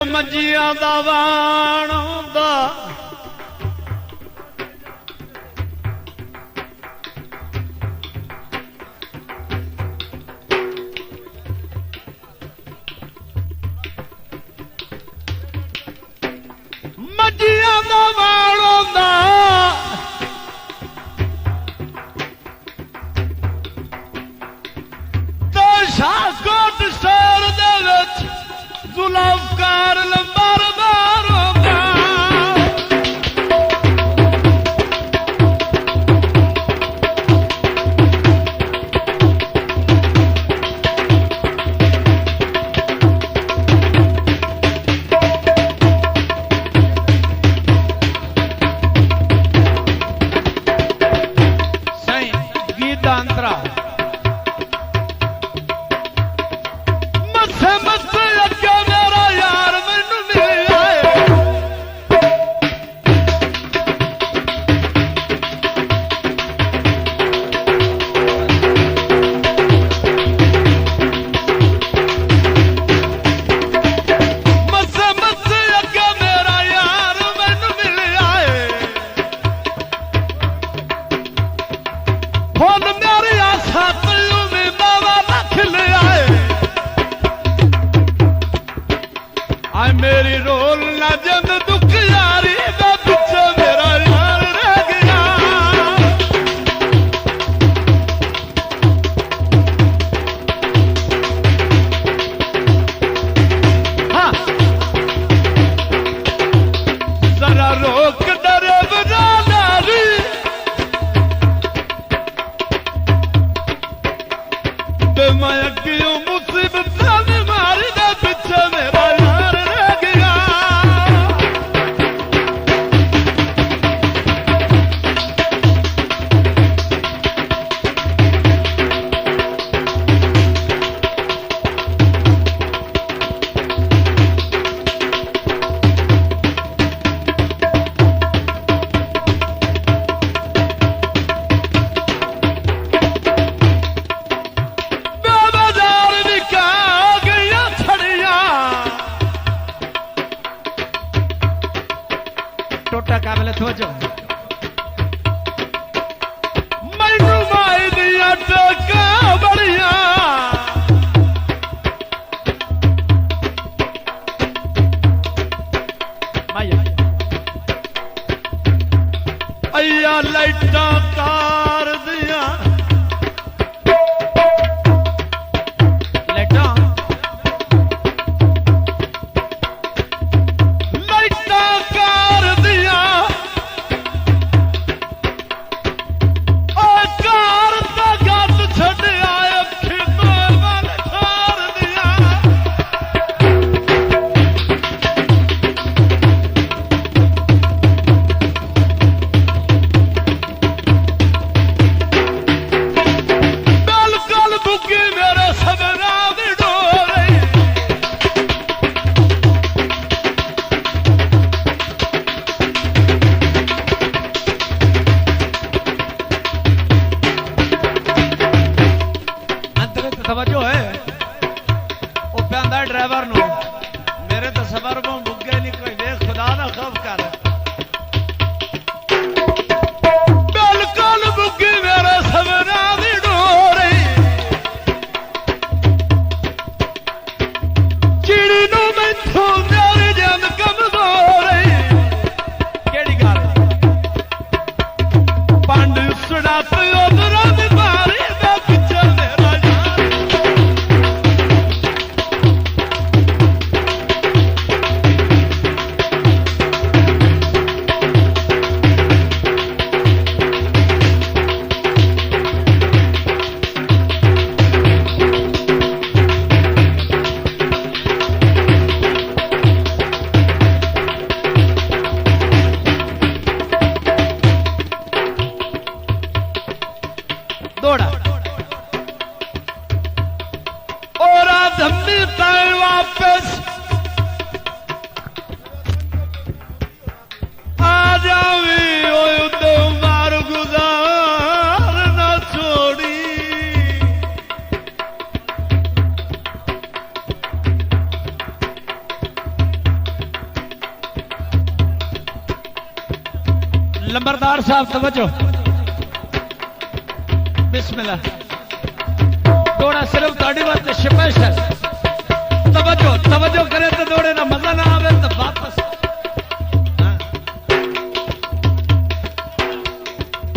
ਮੰਜੀਆਂ ਦਾ ਵਾਣ ਆਉਂਦਾ ਮੰਜੀਆਂ ਦਾ ਵਾਣ ਆਉਂਦਾ ਤੇ ਸ਼ਾਹਕੋਟ ਸ਼ਹਿਰ ਦੇ ਵਿੱਚ ਗੁਲਾਮਕਾਰ ਲੰਬਰਦਾਰ ਹੁੰਦਾ ਸਹੀ ਗੀਤ ਦਾ ਅੰਤਰਾ ਮੱਥੇ ਮੱਥੇ ਅੱਗੇ ਮੇਰਾ ਯਾਰ ਮੈਨੂੰ ਮਿਲ ਆਏ ਮੱਥੇ ਮੱਥੇ ਅੱਗੇ ਮੇਰਾ ਯਾਰ ਮੈਨੂੰ ਮਿਲ ਆਏ ਹੁਣ ਮੇਰੀ ਆਸਾਂ ਤੈਨੂੰ ਵੀ ਬਾਵਾ ਰੱਖ ਲਿਆਏ ਆਏ ਮੇਰੀ ਰੋਲ ਨਾ ਜੰਦ ਦੁੱਖ ਯਾਰੀ ਦਾ ਪਿੱਛੇ ਮੇਰਾ ਯਾਰ ਰਹਿ ਗਿਆ ਹਾਂ ਜ਼ਰਾ ਰੋਕ ਡਰੇ ਬਣਾ ਨਾਰੀ ਤੇ ਮੈਂ ਅੱਗਿਓਂ ਮੁਸੀਬਤਾਂ ਦੀ ਮਾਰੀ ਦੇ ਪਿੱਛੇ ਮੇਰਾ ਯਾਰ ਰਹਿ ਗਿਆ ਬਾਜ਼ਾਰ ਵਿਕਾ ਗਈਆਂ ਛੜੀਆਂ टोटा काबिल तवज्जो ਮੈਨੂੰ ਮਾਈ ਦੀਆਂ ਟੱਕਾਂ ਬੜੀਆਂ माया ਅਈਆ ਲਾਈਟਾਂ ਕਾਰ ਦੀਆਂ लेटा ਲਾਈਟਾਂ ਕਾਰ ਦੀਆਂ ਓ ਕਾਰ ਦਾ ਗੱਤ ਛੱਡਿਆ ਅੱਖੀ ਤੋਂ ਵੱਲ ਠਾਰ ਦੀਆਂ ਬਿਲਕੁਲ ਬੁੱਗੀ ਮੇਰੇ ਸਬਰਾਂ ਦੀ ਡੋਰੇ अंतर ते तवज्जो है ओ प्यांदा ड्राइवर नु मेरे तो सबर में बुग्गे नहीं कोई देख खुदा ना खौफ कर ਬਿਲਕੁਲ ਬੁੱਗੀ ਮੇਰੇ ਸਬਰਾਂ ਦੀ ਡੋਰੇ ਚਿੜੀ ਨੂੰ ਮੈਥੋਂ ਮੇਰੀ ਜਨ ਕਮਜ਼ੋਰੇ केड़ी गल ਪੰਡ ਉਸੜਾ ਤੇ ਉਧਰਾਂ ਦੀ ਮਾਰੀ ਦੇ ਪਿੱਛੇ ਮੇਰਾ ਯਾਰ लंबरदार साहब तवज्जो, बिस्मिल्लाह। दौड़ा सिर्फ थोड़ी वास्ते स्पेशल। तवज्जो तवज्जो करे तो दौड़े ना मजा ना आवे तो वापस।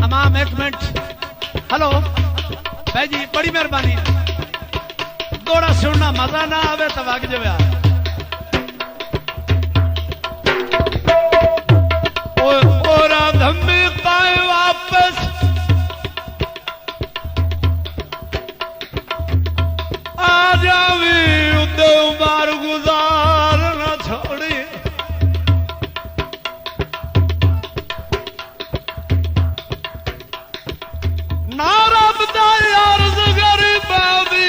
अमाम एक मिनट। हेलो भाई जी, बड़ी मेहरबानी। दौड़ा सुनना मजा ना आवे तो वग जावे। धम्मी पाए वापस आ जावी उदे उमर गुजार न छोड़ी। ना रब दा अर्ज गरीबां दी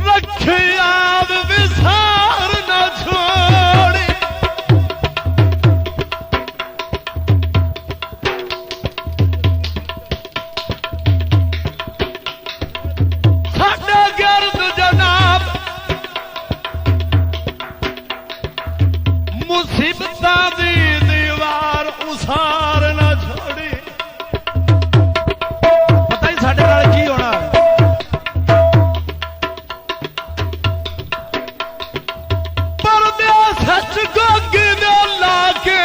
रखे याद विसार न छोड़ी। मुसीबता दी दीवार उसार न छोड़ी। पता ही साढ़े नाल की होना। परदे सच गोगी दे ला के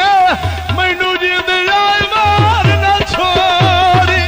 मैनू जिंद जाए मार न छोड़ी।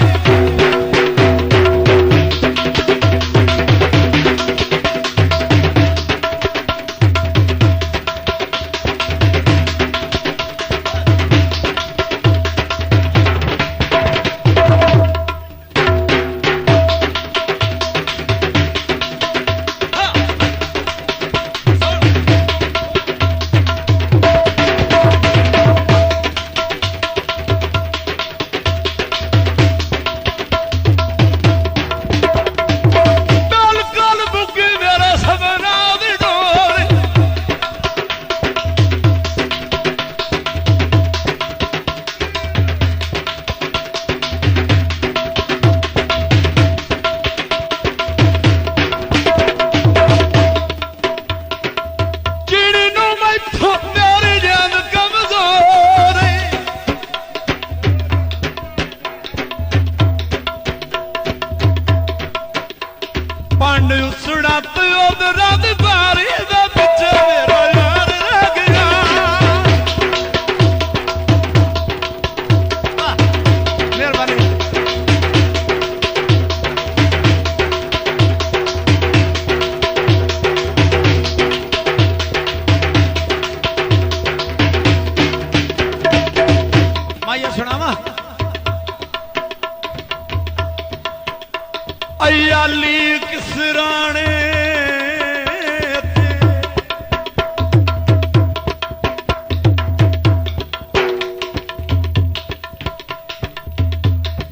अयाली किसराने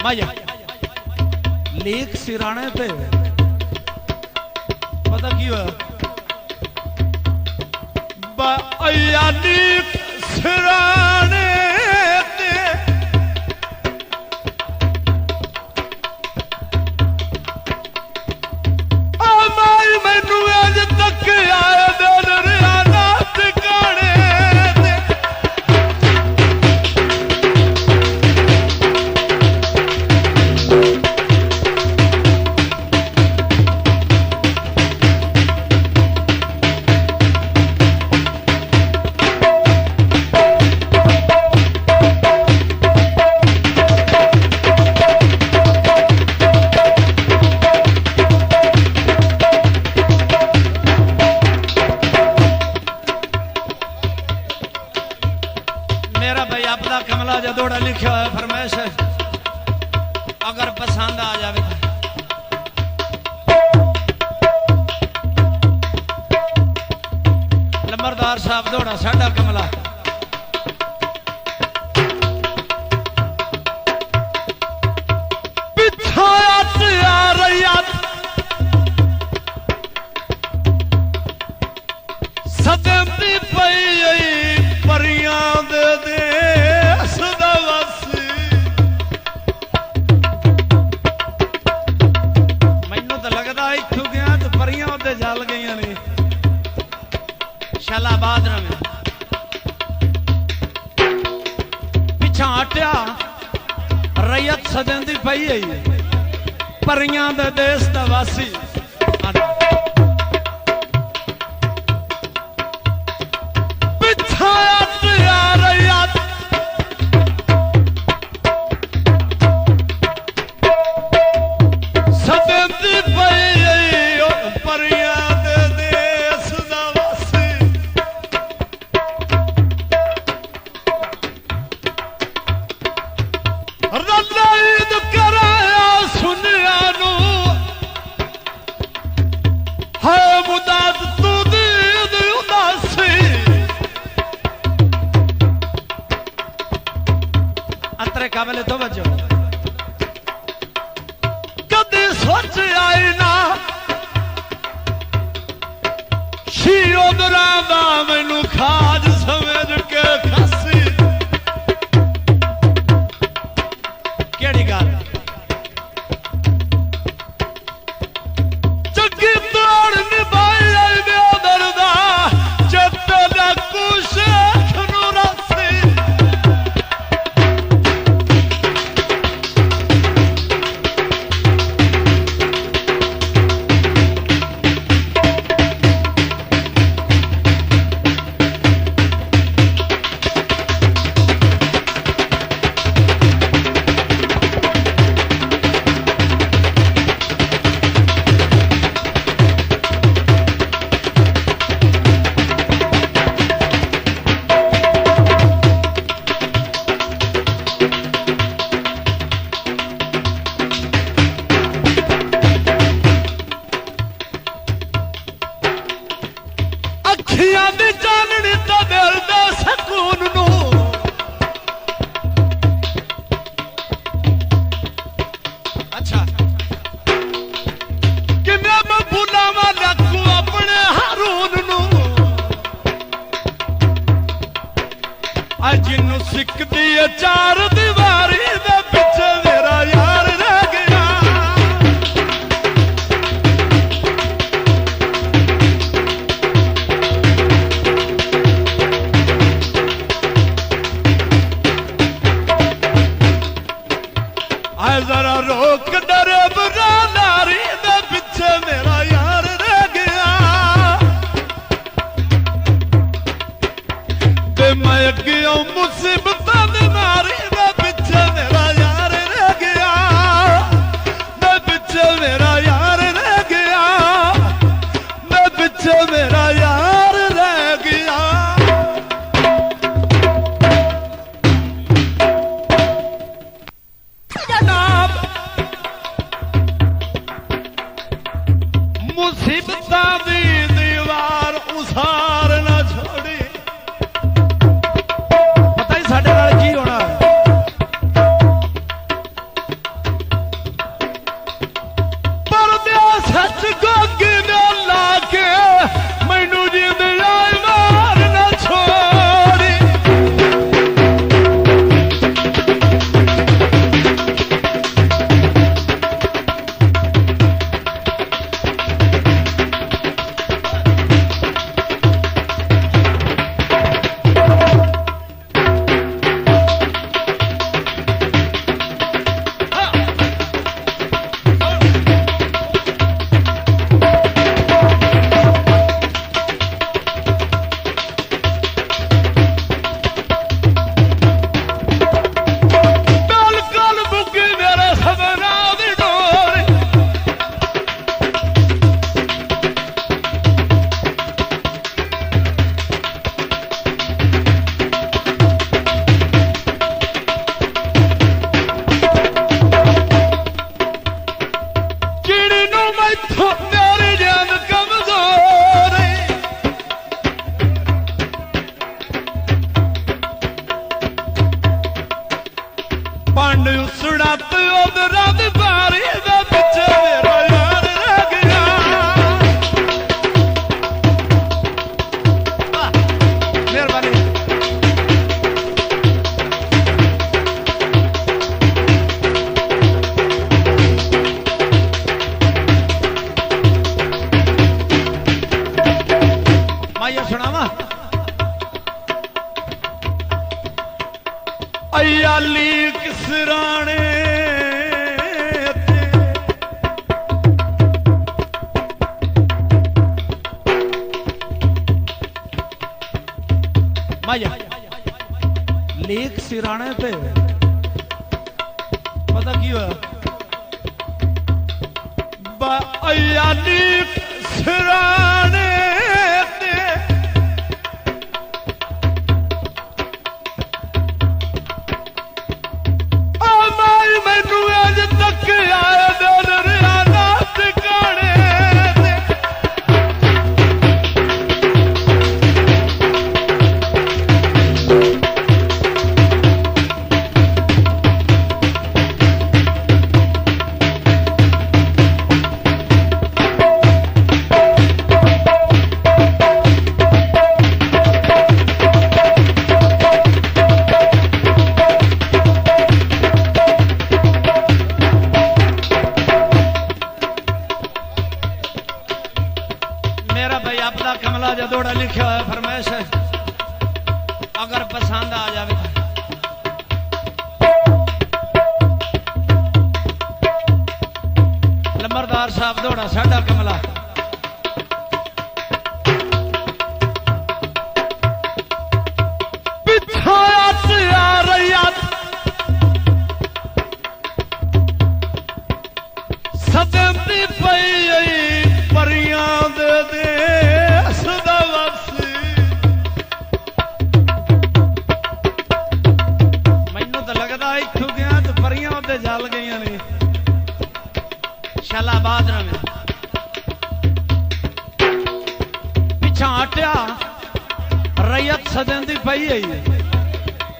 माया लेक सिराने पे पता की हुआ। अयाली किसराने कमला जो दौड़ा लिखा है फरमाइश है, अगर पसंद आ जाए लंबरदार साहब दौड़ा साडा कमला। सदंदी पई परियां दे मैनू तो लगता इथों गया तो परियां उत्ते जल गई ने शालाबाद में। माटिया रैयत सजंदी पई है परियां दे देश दा वासी बिछाया तेरा रैयत सजंदी पई परियां दे देश दा वासी रल्ला ईद कराया सुनिया नू है मुदाद तू दीद उदासी अंतरे काबिल तो बचो कदी सोच आई ना शीरो दरादा मैनू खाज समझ के खासी केड़ी गल चंगी तोड़ निभाई आई बेदरदा जत दा कुछ खनु रासी अखियां दी चाननी तो दिल दे सकून नू अच्छा किन्ने मैं बुलावा रखू अपने हारून नू अज नू सिकदी है चार दीवारी दे पिछे मेरा यार रह गया आए जरा रोक डरे बुरा नारी दे पिछे मेरा यार रह गया ते मैं अगियों मुसीबत दे नारी दे पिछे मेरा यार रह गया दे पिछे मेरा यार रह गया दे पिछे मेरा यार रह गया जनाब मुसीबत दी दीवार उसार न छोड़ी पता ही साडे नाल की होना है परदे सच गोगी ने ला के मैनू जिंद जाए मार न छोड़ी कल कल बुकी मेरे सबना दी डोरी किड़ी नू मैथों मेरी जान कमजोर पंड उसड़त उधरा दी बारी दे पिछे मेरा यार रह गया मेहरबानी माया सुनावा अयाली किसराने माया लेक सिराने ते पता की हुआ अयाली किसराने मैनू अज तक आए दरियाना टिकाने कमला जदोड़ा लिखा है फरमाइश है अगर पसंद आ जाए लंबरदार साहब दौड़ा साडा कमला सदमती पई परियां दे जल गई ने शालाबाद में पिछा हटिया रैयत सदंदी पई है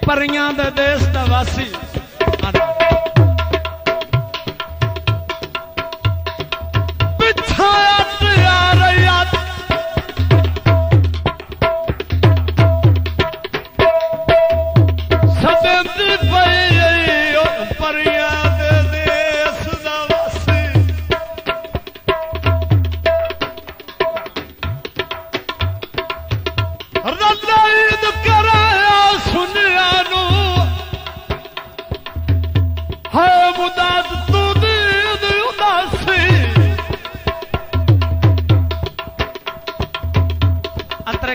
परियां दे देश दा वासी पिछा हटिया रैयत सदंदी पई परियां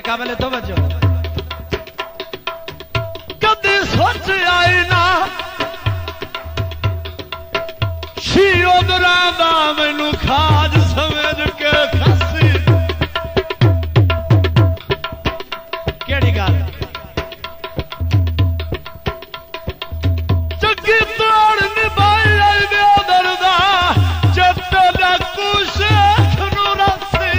काबले तो बचो कदे सोच आए ना शीरो दरादा मैनू खाज समझ के खसी केड़ी गल चंगी तोड़ निभाई आई दरदा जट डाकू शेख नू रसी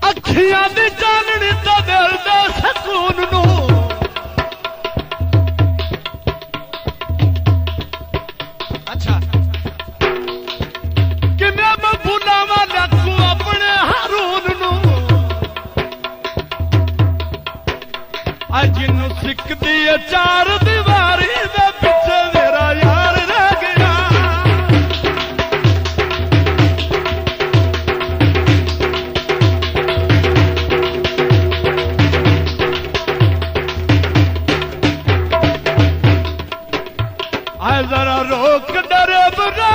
अखियां दी चाननी तो दिल दे सकून नू अच्छा किन्ने मैं भुलावा रखू अपने हारून नू अज नू सिकदी है चार दीवारी दे पिछे मेरा यार रह गया जरा रोक डरे बरा